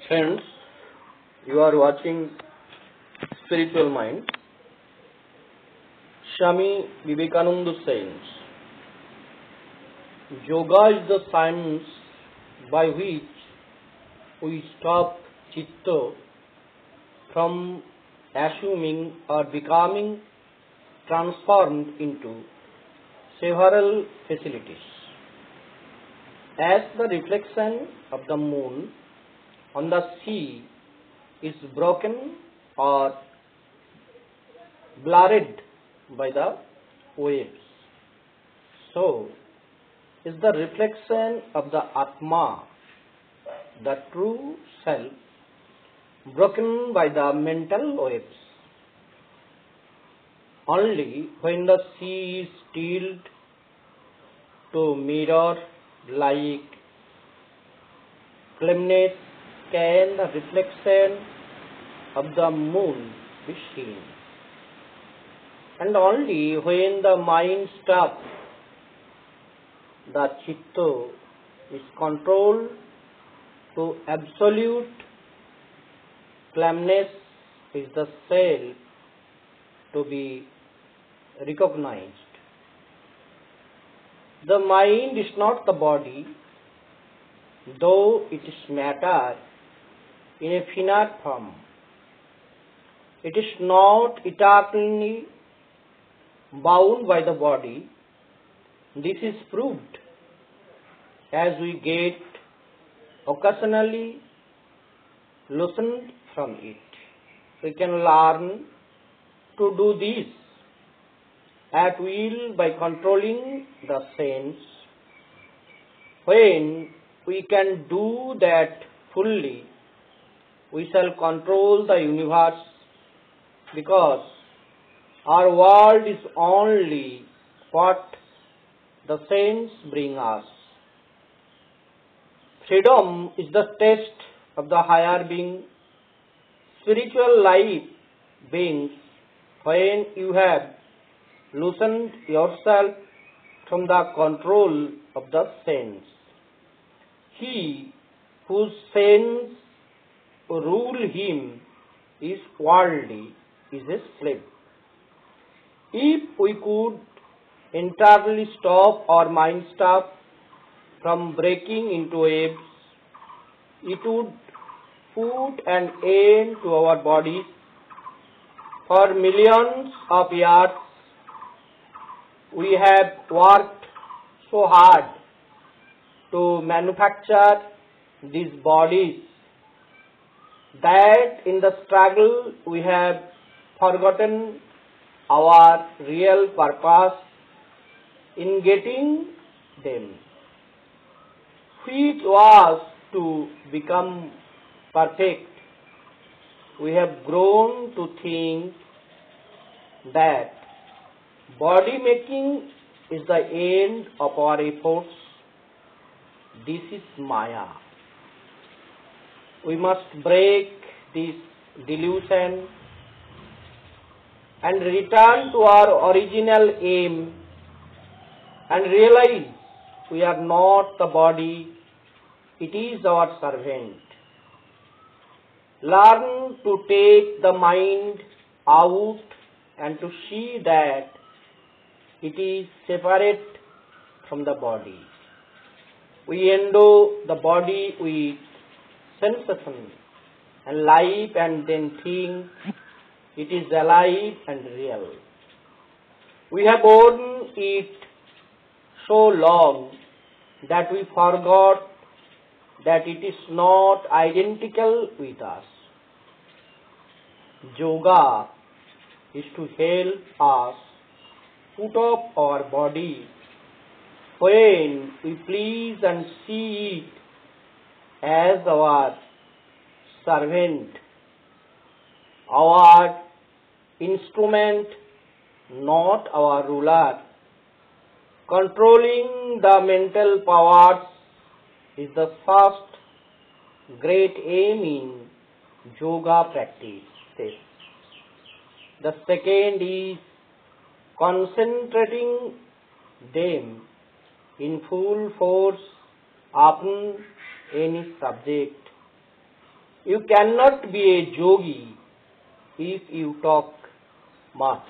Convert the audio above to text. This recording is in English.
Friends, you are watching Spiritual Mind. Swami Vivekananda says, Yoga is the science by which we stop Chitta from assuming or becoming transformed into several facilities. As the reflection of the moon on the sea is broken or blurred by the waves, so is the reflection of the Atma, the true self, broken by the mental waves. Only when the sea is stilled to mirror like clearness can the reflection of the moon be seen. And only when the mind stops, the Chitta is controlled to absolute calmness is the self to be recognized. The mind is not the body, though it is matter in a finite form. It is not eternally bound by the body. This is proved as we get occasionally loosened from it. We can learn to do this at will by controlling the sense. When we can do that fully, we shall control the universe, because our world is only what the sense bring us. Freedom is the test of the higher being. Spiritual life beings when you have loosened yourself from the control of the sense. He whose sense rule him is worldly, is a slave. If we could entirely stop our mind stop from breaking into waves, it would put an end to our bodies. For millions of years, we have worked so hard to manufacture these bodies that in the struggle we have forgotten our real purpose in getting them, which was to become perfect. We have grown to think that body making is the end of our efforts. This is Maya. We must break this delusion and return to our original aim and realize we are not the body, it is our servant. Learn to take the mind out and to see that it is separate from the body. We endow the body with sensation and life and then think it is alive and real. We have borne it so long that we forgot that it is not identical with us. Yoga is to help us put up our body when we please and see it as our servant, our instrument, not our ruler. Controlling the mental powers is the first great aim in yoga practice. The second is concentrating them in full force upon any subject. You cannot be a yogi if you talk much.